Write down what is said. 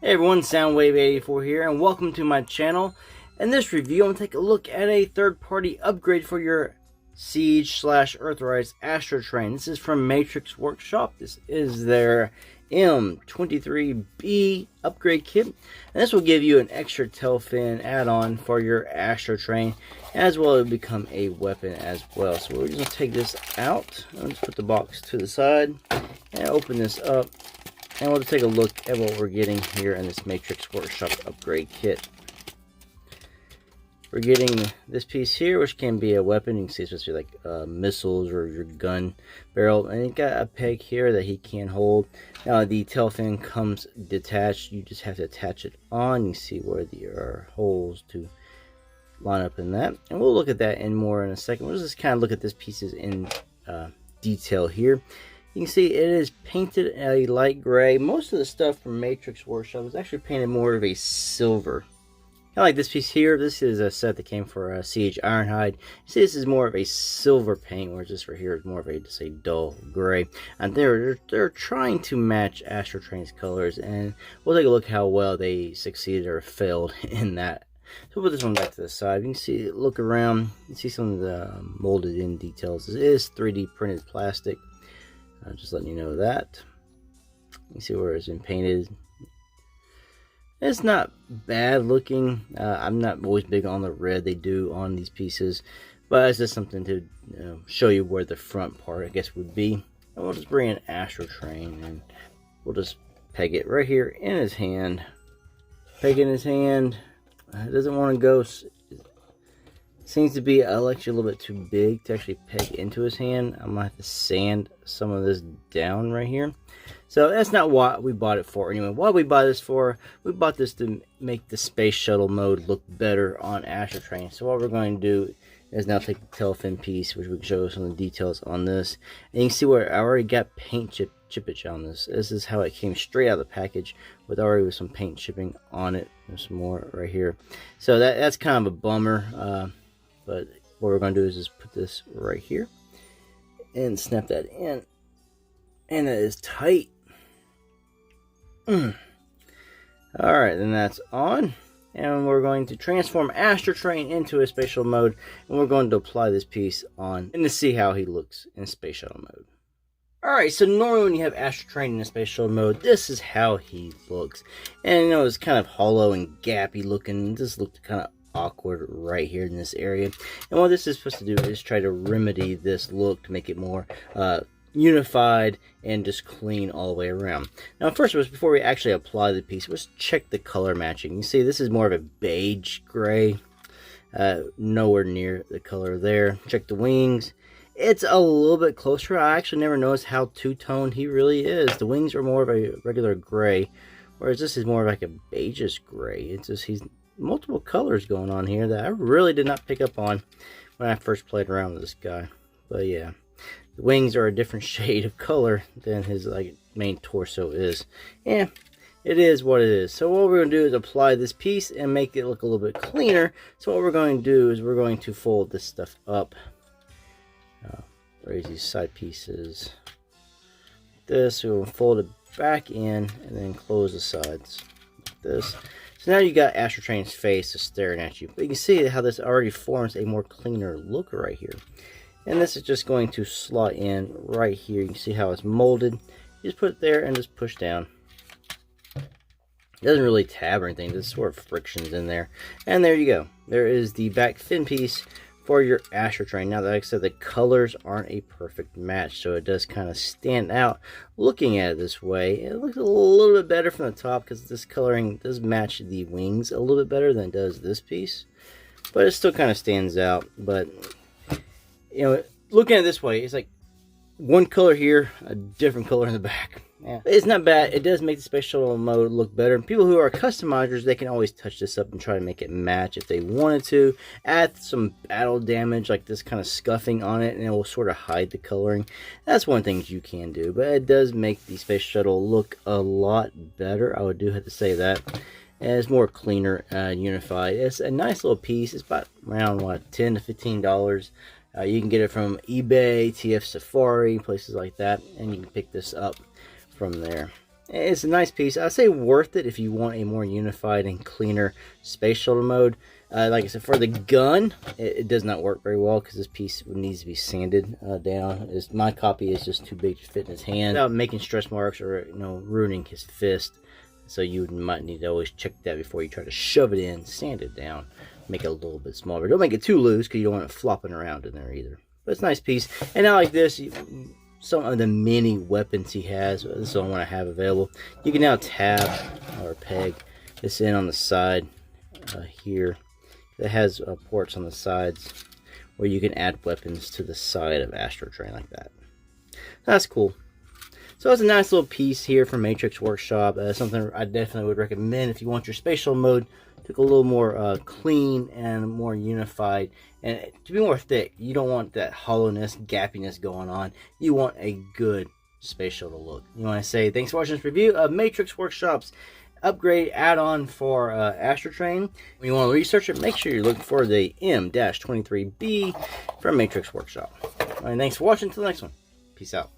Hey everyone, Soundwave84 here, and welcome to my channel. In this review, I'm going to take a look at a third-party upgrade for your Siege/Earthrise Astrotrain. This is from Matrix Workshop. This is their M-23B upgrade kit, and this will give you an extra Tailfin add-on for your Astrotrain, as well as become a weapon as well. So we're just going to take this out. I'll just put the box to the side and open this up. And we'll take a look at what we're getting here in this Matrix Workshop upgrade kit. We're getting this piece here, which can be a weapon. You can see especially like missiles or your gun barrel. And it got a peg here that he can hold. Now the tail fin comes detached. You just have to attach it on. You see where there are holes to line up in that. And we'll look at that in more in a second. We'll just kind of look at this pieces in detail here. You can see it is painted a light gray. Most of the stuff from Matrix Workshop is actually painted more of a silver. Kind of like this piece here. This is a set that came for Siege Ironhide. You see, this is more of a silver paint, whereas this right here is more of a just a dull gray. And they're trying to match Astrotrain's colors, and we'll take a look how well they succeeded or failed in that. So we'll put this one back to the side. You can see, look around. You can see some of the molded in details. This is 3D printed plastic. Just letting you know that. You see where it's been painted. It's not bad looking. I'm not always big on the red they do on these pieces, but it's just something to show you where the front part, I guess, would be. And we'll just bring an Astrotrain and we'll just peg it right here in his hand. Peg in his hand. It doesn't want to go. Seems to be actually a little bit too big to actually peg into his hand. I'm gonna have to sand some of this down right here. So that's not what we bought it for anyway. What we bought this for, we bought this to make the space shuttle mode look better on Astrotrain. So what we're going to do is now take the tailfin piece, which we can show you some of the details on this. And you can see where I already got paint chippage on this. This is how it came straight out of the package with some paint chipping on it. There's some more right here. So that's kind of a bummer. But what we're going to do is just put this right here and snap that in. And that is tight. Alright, then that's on. And we're going to transform Astrotrain into a space shuttle mode. And we're going to apply this piece on and to see how he looks in space shuttle mode. Alright, so normally when you have Astrotrain in a space shuttle mode, this is how he looks. And you know, it's kind of hollow and gappy looking. This looked kind of awkward right here in this area, and what this is supposed to do is try to remedy this look to make it more unified and just clean all the way around. Now first of all, before we actually apply the piece, let's check the color matching. You see this is more of a beige gray, nowhere near the color there. Check the wings. It's a little bit closer. I actually never noticed how two-toned he really is. The wings are more of a regular gray, whereas this is more like a beigeish gray. It's just he's multiple colors going on here that I really did not pick up on when I first played around with this guy. But yeah, the wings are a different shade of color than his main torso is. Yeah, it is what it is. So what we're going to do is apply this piece and make it look a little bit cleaner. So what we're going to do is we're going to fold this stuff up. Raise these side pieces. This, we'll fold it back in and then close the sides like this. So now you got Astrotrain's face just staring at you. But you can see how this already forms a more cleaner look right here. And this is just going to slot in right here. You can see how it's molded. You just put it there and just push down. It doesn't really tab or anything. There's sort of frictions in there. And there you go. There is the back fin piece for your Astrotrain. Now, like I said, the colors aren't a perfect match, so it does kind of stand out looking at it this way. It looks a little bit better from the top because this coloring does match the wings a little bit better than it does this piece, but it still kind of stands out. But you know, looking at it this way, it's like one color here, a different color in the back. Yeah, it's not bad. It does make the space shuttle mode look better. And people who are customizers, they can always touch this up and try to make it match if they wanted to. Add some battle damage, like this kind of scuffing on it, and it will sort of hide the coloring. That's one thing you can do, but it does make the space shuttle look a lot better. I do have to say that. And it's more cleaner, unified. It's a nice little piece. It's about around what, $10 to $15. You can get it from eBay, TF Safari, places like that, and you can pick this up from there. It's a nice piece. I'd say worth it if you want a more unified and cleaner space shuttle mode. Like I said, for the gun, it does not work very well because this piece needs to be sanded down. My copy is just too big to fit in his hand without making stretch marks or ruining his fist. So you might need to always check that before you try to shove it in, sand it down, make it a little bit smaller. Don't make it too loose because you don't want it flopping around in there either. But it's a nice piece. And now like this, some of the many weapons he has, this is the one I have available. You can now tab or peg this in on the side here. It has ports on the sides where you can add weapons to the side of Astrotrain like that. That's cool. So it's a nice little piece here from Matrix Workshop. Something I definitely would recommend if you want your spatial mode to look a little more clean and more unified and to be more thick. You don't want that hollowness, gappiness going on. You want a good spatial to look. You want to say thanks for watching this review of Matrix Workshop's upgrade add-on for Astrotrain. When you want to research it, make sure you're looking for the M-23B from Matrix Workshop. All right, thanks for watching. Until the next one. Peace out.